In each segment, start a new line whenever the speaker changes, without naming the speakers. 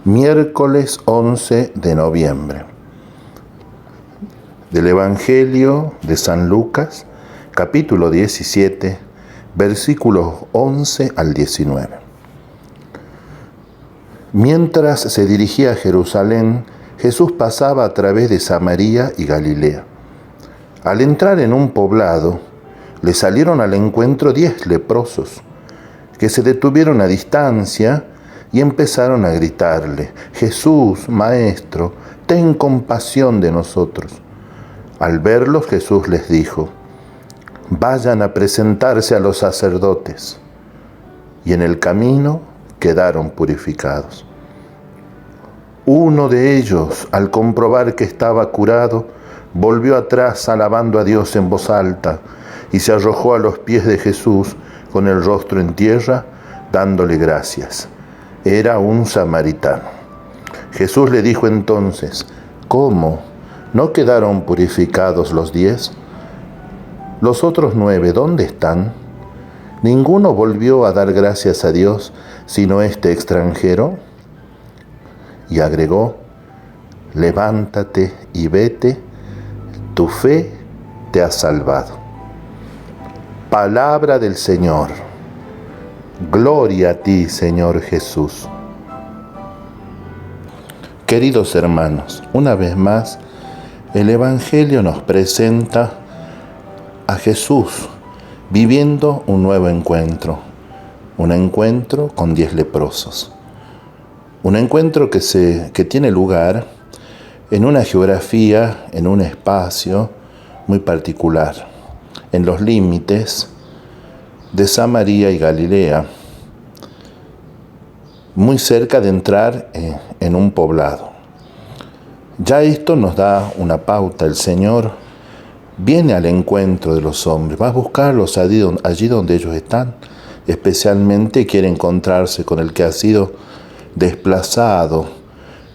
Miércoles 11 de noviembre. Del Evangelio de San Lucas, capítulo 17, versículos 11 al 19. Mientras se dirigía a Jerusalén, Jesús pasaba a través de Samaria y Galilea. Al entrar en un poblado, le salieron al encuentro 10 leprosos, que se detuvieron a distancia y empezaron a gritarle: Jesús, Maestro, ten compasión de nosotros. Al verlos, Jesús les dijo: vayan a presentarse a los sacerdotes. Y en el camino quedaron purificados. Uno de ellos, al comprobar que estaba curado, volvió atrás alabando a Dios en voz alta y se arrojó a los pies de Jesús con el rostro en tierra, dándole gracias. Era un samaritano. Jesús le dijo entonces: ¿cómo? ¿No quedaron purificados los 10? ¿Los otros 9 dónde están? ¿Ninguno volvió a dar gracias a Dios sino este extranjero? Y agregó: levántate y vete, tu fe te ha salvado. Palabra del Señor. Gloria a ti, Señor Jesús. Queridos hermanos, una vez más, el Evangelio nos presenta a Jesús viviendo un nuevo encuentro, un encuentro con 10 leprosos. Un encuentro que tiene lugar en una geografía, en un espacio muy particular, en los límites de Samaria y Galilea, muy cerca de entrar en un poblado. Ya esto nos da una pauta. El Señor viene al encuentro de los hombres, va a buscarlos allí donde ellos están. Especialmente quiere encontrarse con el que ha sido desplazado,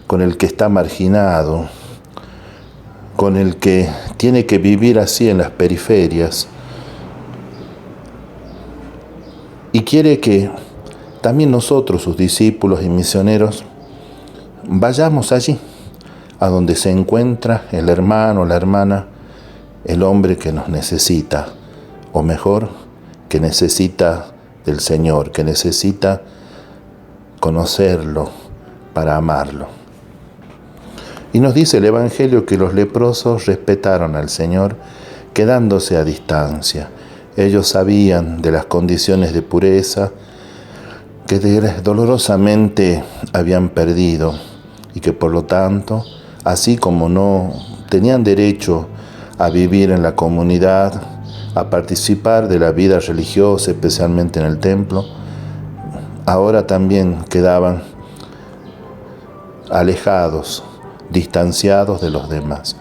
con el que está marginado, con el que tiene que vivir así en las periferias. Y quiere que también nosotros, sus discípulos y misioneros, vayamos allí, a donde se encuentra el hermano, la hermana, el hombre que nos necesita, o mejor, que necesita del Señor, que necesita conocerlo para amarlo. Y nos dice el Evangelio que los leprosos respetaron al Señor quedándose a distancia. Ellos sabían de las condiciones de pureza que dolorosamente habían perdido y que por lo tanto, así como no tenían derecho a vivir en la comunidad, a participar de la vida religiosa, especialmente en el templo, ahora también quedaban alejados, distanciados de los demás.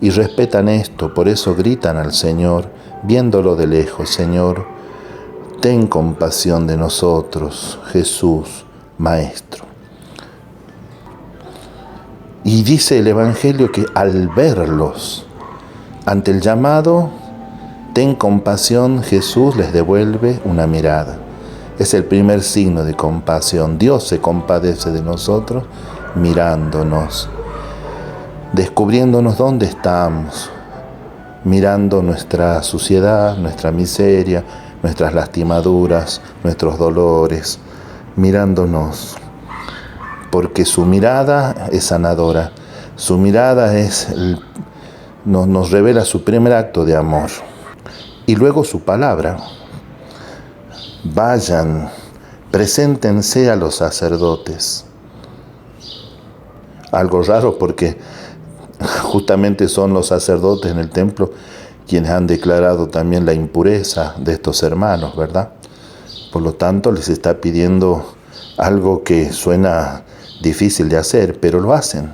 Y respetan esto, por eso gritan al Señor, viéndolo de lejos: Señor, ten compasión de nosotros, Jesús, Maestro. Y dice el Evangelio que al verlos, ante el llamado, ten compasión, Jesús les devuelve una mirada. Es el primer signo de compasión. Dios se compadece de nosotros mirándonos, descubriéndonos dónde estamos, mirando nuestra suciedad, nuestra miseria, nuestras lastimaduras, nuestros dolores, mirándonos, porque su mirada es sanadora, su mirada nos revela su primer acto de amor. Y luego su palabra: vayan, preséntense a los sacerdotes. Algo raro, porque justamente son los sacerdotes en el templo quienes han declarado también la impureza de estos hermanos, ¿verdad? Por lo tanto, les está pidiendo algo que suena difícil de hacer, pero lo hacen.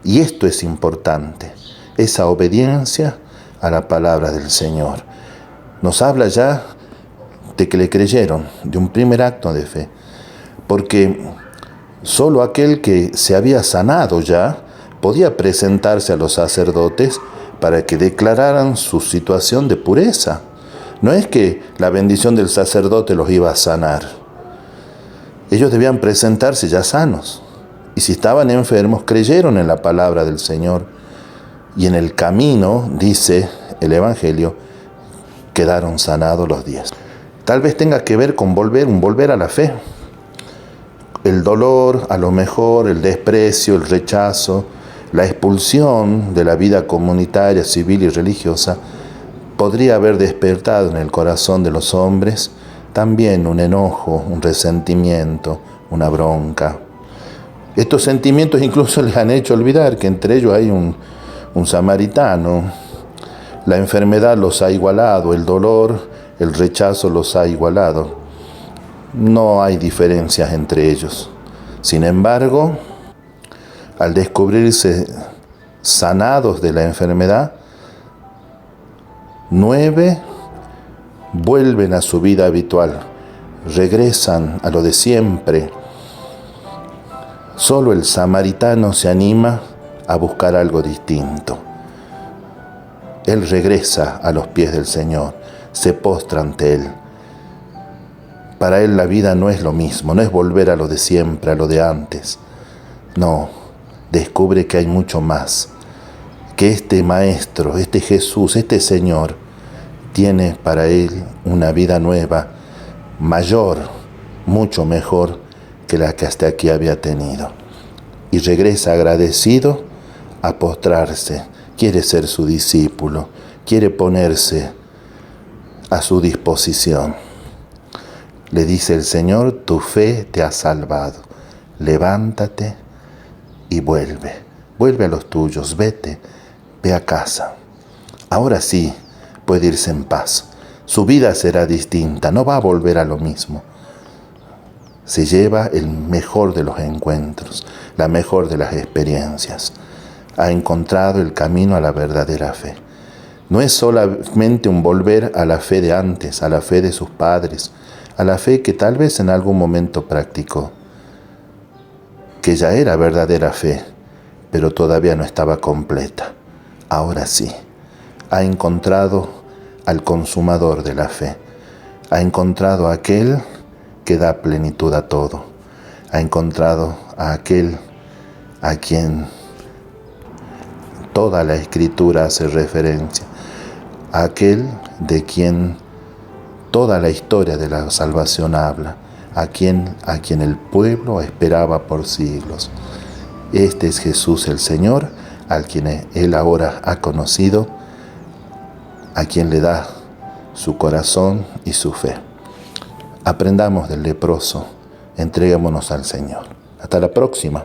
Y esto es importante, esa obediencia a la palabra del Señor. Nos habla ya de que le creyeron, de un primer acto de fe, porque solo aquel que se había sanado ya podía presentarse a los sacerdotes para que declararan su situación de pureza. No es que la bendición del sacerdote los iba a sanar. Ellos debían presentarse ya sanos. Y si estaban enfermos, creyeron en la palabra del Señor. Y en el camino, dice el Evangelio, quedaron sanados los 10. Tal vez tenga que ver con volver a la fe. El dolor, a lo mejor, el desprecio, el rechazo, la expulsión de la vida comunitaria, civil y religiosa, podría haber despertado en el corazón de los hombres también un enojo, un resentimiento, una bronca. Estos sentimientos incluso les han hecho olvidar que entre ellos hay un samaritano. La enfermedad los ha igualado, el dolor, el rechazo los ha igualado. No hay diferencias entre ellos. Sin embargo, al descubrirse sanados de la enfermedad, 9 vuelven a su vida habitual, regresan a lo de siempre. Solo el samaritano se anima a buscar algo distinto. Él regresa a los pies del Señor, se postra ante Él. Para él la vida no es lo mismo, no es volver a lo de siempre, a lo de antes. No, descubre que hay mucho más, que este Maestro, este Jesús, este Señor, tiene para él una vida nueva, mayor, mucho mejor que la que hasta aquí había tenido. Y regresa agradecido a postrarse, quiere ser su discípulo, quiere ponerse a su disposición. Le dice el Señor, tu fe te ha salvado, levántate y vuelve a los tuyos, vete, ve a casa. Ahora sí puede irse en paz, su vida será distinta, no va a volver a lo mismo. Se lleva el mejor de los encuentros, la mejor de las experiencias. Ha encontrado el camino a la verdadera fe. No es solamente un volver a la fe de antes, a la fe de sus padres, a la fe que tal vez en algún momento practicó, que ya era verdadera fe, pero todavía no estaba completa. Ahora sí, ha encontrado al consumador de la fe, ha encontrado a aquel que da plenitud a todo, ha encontrado a aquel a quien toda la Escritura hace referencia, a aquel de quien toda la historia de la salvación habla, a quien el pueblo esperaba por siglos. Este es Jesús el Señor, al quien él ahora ha conocido, a quien le da su corazón y su fe. Aprendamos del leproso, entreguémonos al Señor. Hasta la próxima.